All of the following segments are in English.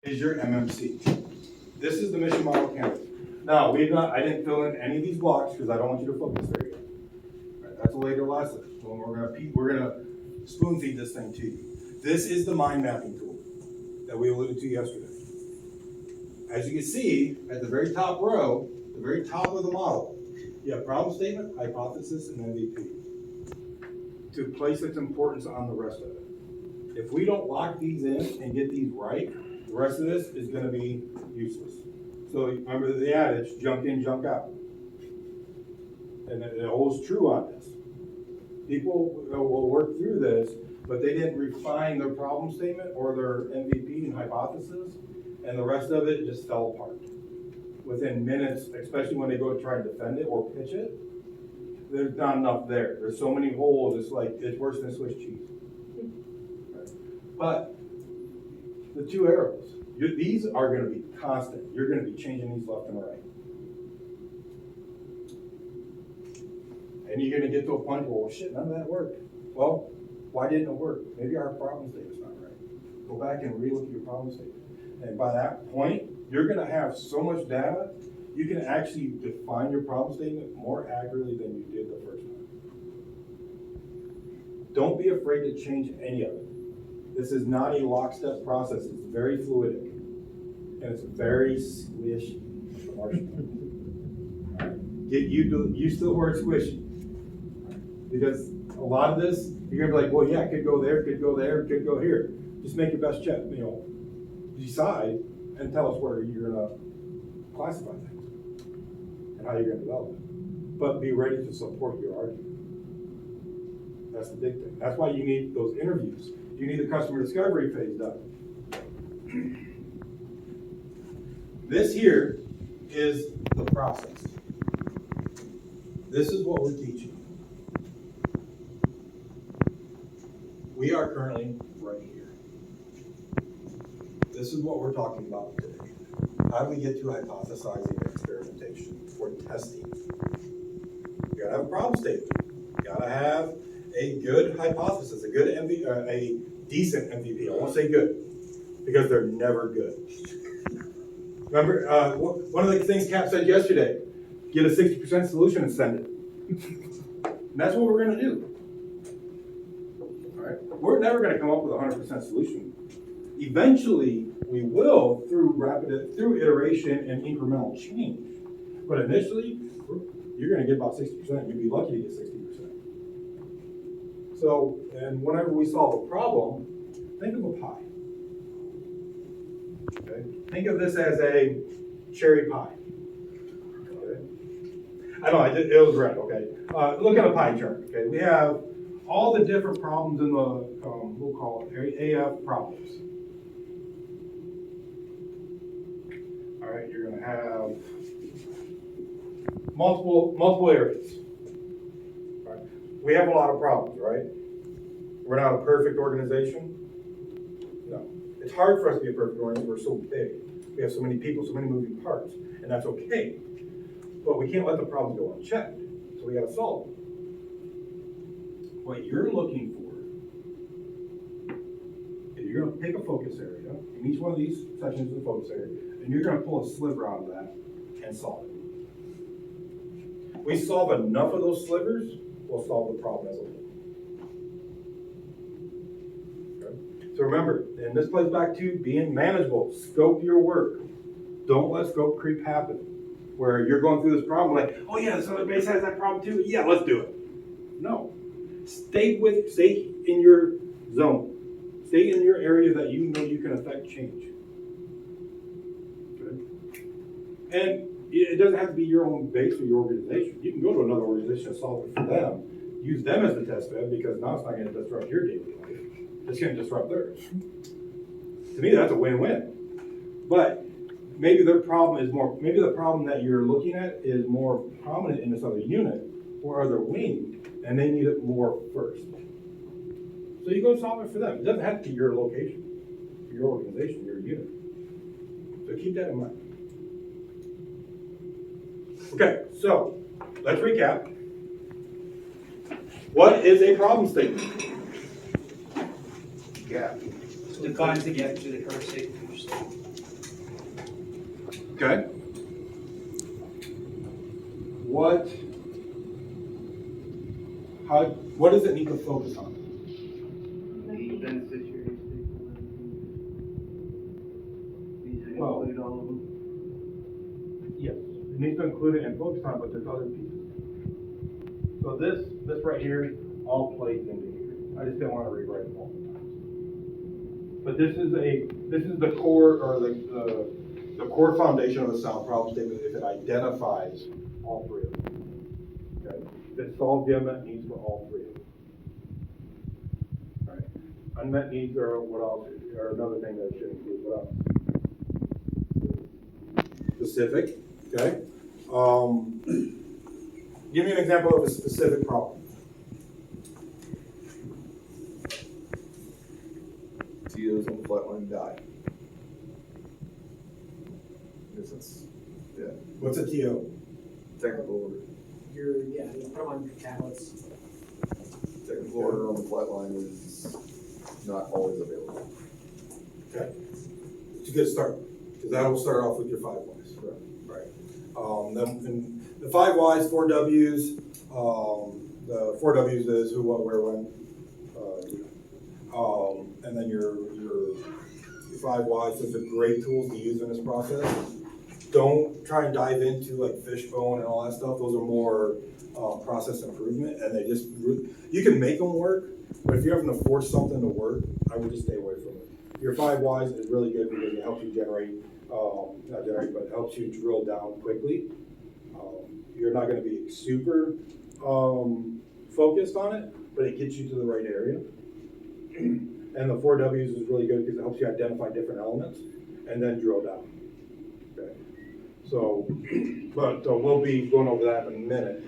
is your MMC. This is the mission model canvas. Now, I didn't fill in any of these blocks because I don't want you to focus there yet. Right, that's a later lesson. When we're gonna spoon feed this thing to you. This is the mind mapping tool that we alluded to yesterday. As you can see, at the very top row, the very top of the model, you have problem statement, hypothesis, and MVP to place its importance on the rest of it. If we don't lock these in and get these right, the rest of this is going to be useless. So remember the adage, junk in, junk out. And it holds true on this. People will work through this, but they didn't refine their problem statement or their MVP and hypothesis, and the rest of it just fell apart. Within minutes, especially when they go to try and defend it or pitch it, there's not enough there. There's so many holes, it's worse than Swiss cheese. Right? But the two arrows, these are going to be constant. You're going to be changing these left and right. And you're going to get to a point where, well, shit, none of that worked. Well, why didn't it work? Maybe our problem statement's not right. Go back and relook at your problem statement. And by that point, you're going to have so much data, you can actually define your problem statement more accurately than you did the first time. Don't be afraid to change any of it. This is not a lockstep process. It's very fluidic. And it's very squishy. Right. Get used to the word squishy. Because a lot of this, you're going to be like, well, yeah, it could go there, it could go there, it could go here. Just make your best check, decide and tell us where you're going to classify things and how you're going to develop it. But be ready to support your argument. That's the big thing. That's why you need those interviews. You need the customer discovery phase done. This here is the process. This is what we're teaching. We are currently right here. This is what we're talking about today. How do we get to hypothesizing and experimentation or testing? You gotta have a problem statement. You gotta have a good hypothesis, a good a decent MVP. I won't say good because they're never good. Remember, one of the things Cap said yesterday: get a 60% solution and send it. And that's what we're going to do. All right, we're never going to come up with a 100% solution. Eventually, we will through iteration and incremental change. But initially, you're going to get about 60%. You'd be lucky to get 60%. So, and whenever we solve a problem, think of a pie. Okay? Think of this as a cherry pie. Okay? I know, it was red, okay? Look at a pie chart, okay? We have all the different problems in the, we'll call it AF problems. All right, you're gonna have multiple areas. All right. We have a lot of problems, right? We're not a perfect organization. No. It's hard for us to be a perfect organization. We're so big. We have so many people, so many moving parts, and that's okay. But we can't let the problems go unchecked, so we got to solve them. What you're looking for is you're going to pick a focus area, and each one of these sections is a focus area, and you're going to pull a sliver out of that and solve it. We solve enough of those slivers, we'll solve the problem as a whole. So remember, and this plays back to being manageable. Scope your work. Don't let scope creep happen. Where you're going through this problem like, oh yeah, this other base has that problem too. Yeah, let's do it. No. Stay in your zone. Stay in your area that you know you can affect change. Okay? And it doesn't have to be your own base or your organization. You can go to another organization and solve it for them. Use them as the test bed because now it's not going to disrupt your daily life. It's going to disrupt theirs. To me, that's a win-win. But maybe the problem that you're looking at is more prominent in this other unit or other wing, and they need it more first. So you go solve it for them. It doesn't have to be your location, your organization, your unit. So keep that in mind. Okay, so let's recap. What is a problem statement? Gap. Defines the gap to the current state of the state. Okay. What does it need to focus on? Beneficiary stakeholders. These Well, include all of them. yes, it needs to include it and focus on, but there's other pieces. So this right here all plays into here. I just didn't want to rewrite it multiple times. But this is the core, or the core foundation of a sound problem statement if it identifies all three of them. Okay? If it solves the unmet needs for all three of them. All right. Unmet needs are what else? Are another thing that should include what else? Specific. Okay. Give me an example of a specific problem. TOs on the flat line die. Yeah, What's a TO? technical order. You put them on tablets. Technical order on the flat line is not always available. Okay. It's a good start, because that will start off with your 5 whys. Right. Then the 5 whys, 4 Ws. The 4 Ws is who, what, where, when. And then your 5 whys. Those are great tools to use in this process. Don't try and dive into like fishbone and all that stuff. Those are more process improvement, and they just you can make them work, but if you're having to force something to work, I would just stay away from it. Your 5 whys is really good because it helps you not generate, but it helps you drill down quickly. You're not going to be super focused on it, but it gets you to the right area. And the 4 Ws is really good because it helps you identify different elements and then drill down. Okay. So, but we'll be going over that in a minute.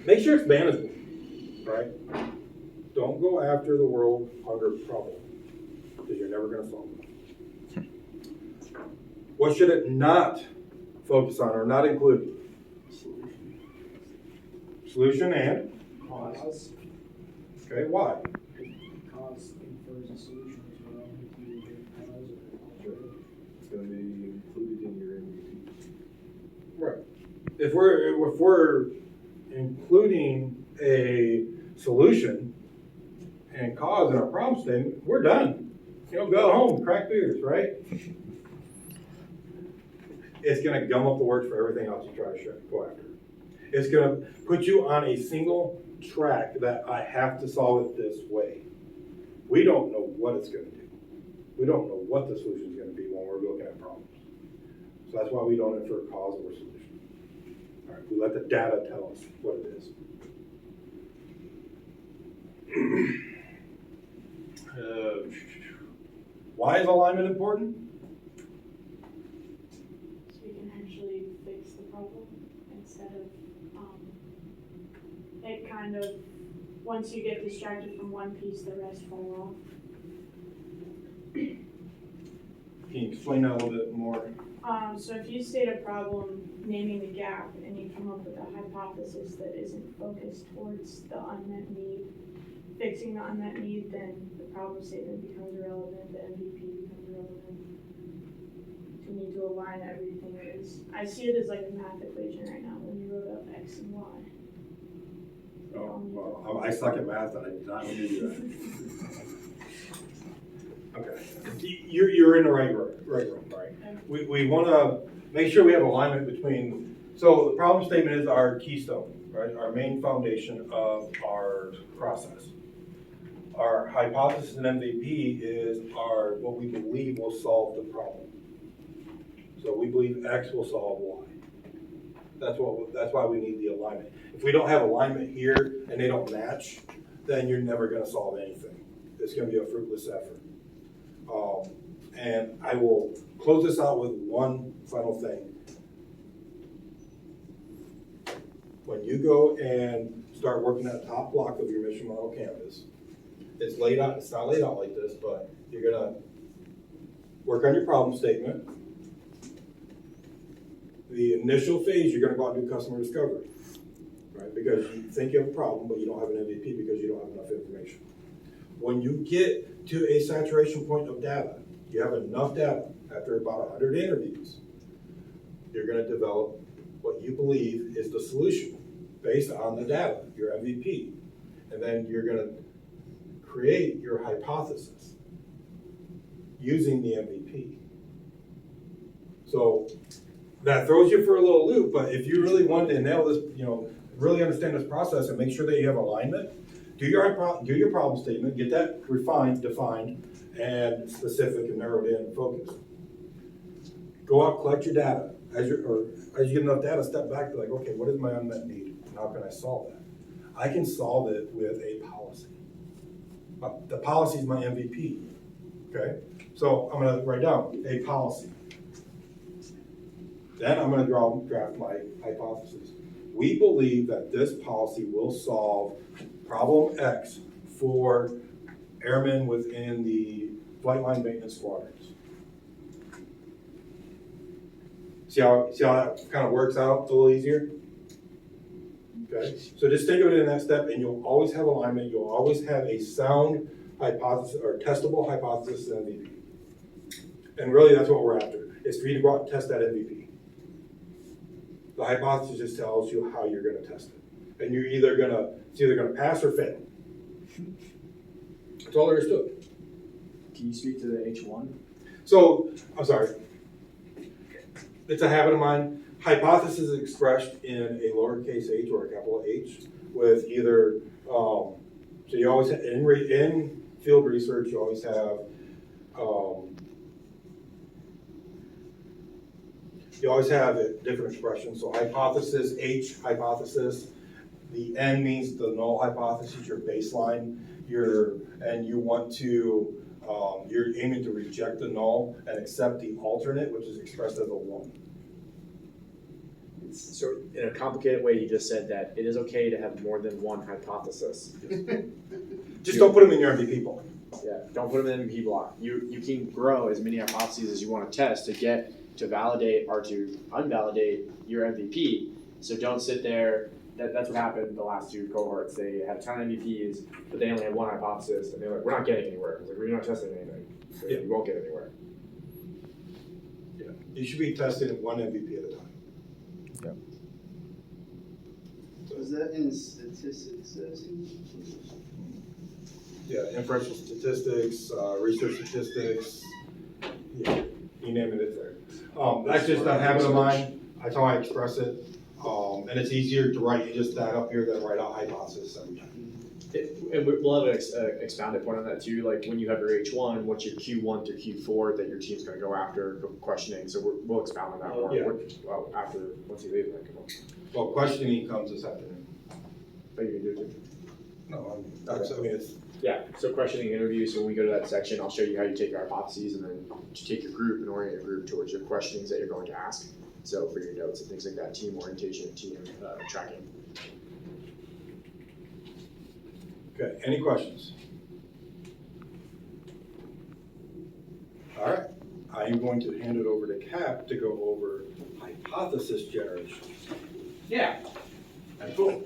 Make sure it's manageable, right? Don't go after the world hunger problem because you're never going to solve it. What should it not focus on or not include? Solution and? Cause. Okay, why? Cause infers a solution as well. If you get cause or It's going to be included in your MVP. Right. If we're including a solution and cause in our problem statement, we're done. Go home, crack beers, right? It's going to gum up the works for everything else you try to go after. It's going to put you on a single track that I have to solve it this way. We don't know what it's going to do. We don't know what the solution is going to be when we're looking at problems. So that's why we don't infer cause or solution. All right, we let the data tell us what it is. Why is alignment important? So we can actually fix the problem instead of, it kind of, once you get distracted from one piece, the rest fall off. Can you explain that a little bit more? So if you state a problem, naming the gap, and you come up with a hypothesis that isn't focused towards the unmet need, fixing the unmet need, then the problem statement becomes irrelevant, the MVP becomes irrelevant. So you need to align everything. I see it as like a math equation right now when you wrote up X and Y. Oh, well, I suck at math and I did not want to do that. Okay. You're in the right room, right? We want to make sure we have alignment between, so the problem statement is our keystone, right? Our main foundation of our process. Our hypothesis and MVP is what we believe will solve the problem. So we believe X will solve Y. That's why we need the alignment. If we don't have alignment here and they don't match, then you're never going to solve anything. It's going to be a fruitless effort. And I will close this out with one final thing. When you go and start working that top block of your mission model canvas, it's laid out, it's not laid out like this, but you're gonna work on your problem statement. The initial phase, you're gonna go out and do customer discovery, right? Because you think you have a problem, but you don't have an MVP because you don't have enough information. When you get to a saturation point of data, you have enough data, after about 100 interviews, you're gonna develop what you believe is the solution based on the data, your MVP. And then you're gonna create your hypothesis using the MVP. So that throws you for a little loop, but if you really want to nail this, really understand this process and make sure that you have alignment, do your problem statement, get that refined, defined, and specific and narrowed in and focused. Go out, collect your data. As you get enough data, step back, be like, okay, what is my unmet need? And how can I solve that? I can solve it with a policy. The policy is my MVP, okay? So I'm gonna write down a policy. Then I'm gonna draft my hypothesis. We believe that this policy will solve problem X for airmen within the flight line maintenance squadrons. See how that kind of works out a little easier? Okay, so just think of it in that step, and you'll always have alignment, you'll always have a sound hypothesis or testable hypothesis and MVP. And really that's what we're after, is for you to go out and test that MVP. The hypothesis just tells you how you're gonna test it. And it's either gonna pass or fail. That's all there is to it. Can you speak to the H1? So, I'm sorry. It's a habit of mine. Hypothesis is expressed in a lowercase h or a capital H with either, so you always have, in field research, you always have, different expressions. So hypothesis, H, hypothesis. The N means the null hypothesis, your baseline. And you want to, you're aiming to reject the null and accept the alternate, which is expressed as a 1. So in a complicated way, you just said that it is okay to have more than one hypothesis. Just don't put them in your MVP block. Yeah, don't put them in the MVP block. You can grow as many hypotheses as you want to test to validate or to unvalidate your MVP. So don't sit there. That's what happened in the last 2 cohorts. They had a ton of MVPs, but they only had one hypothesis, and they're like, we're not getting anywhere. It's like, we're not testing anything. So Yeah. You won't get anywhere. Yeah, you should be testing one MVP at a time. Was that in statistics? Yeah, inferential statistics, research statistics, yeah, you name it, it's there. That's just a habit of mine, that's how I express it. And it's easier to write just that up here than write out hypothesis every time. And we'll have an expounded point on that too. Like when you have your H1, what's your Q1 through Q4 that your team's going to go after questioning? So we'll expound on that more. Yeah. After once you leave, then come on. Well, questioning comes this afternoon. But you can do it too. No, it's. Yeah. So questioning interviews. So when we go to that section, I'll show you how you take your hypotheses and then you take your group and orient your group towards your questionings that you're going to ask. So for your notes and things like that, team orientation, team tracking. Okay, any questions? All right, I'm going to hand it over to Cap to go over hypothesis generation. Yeah. And boom.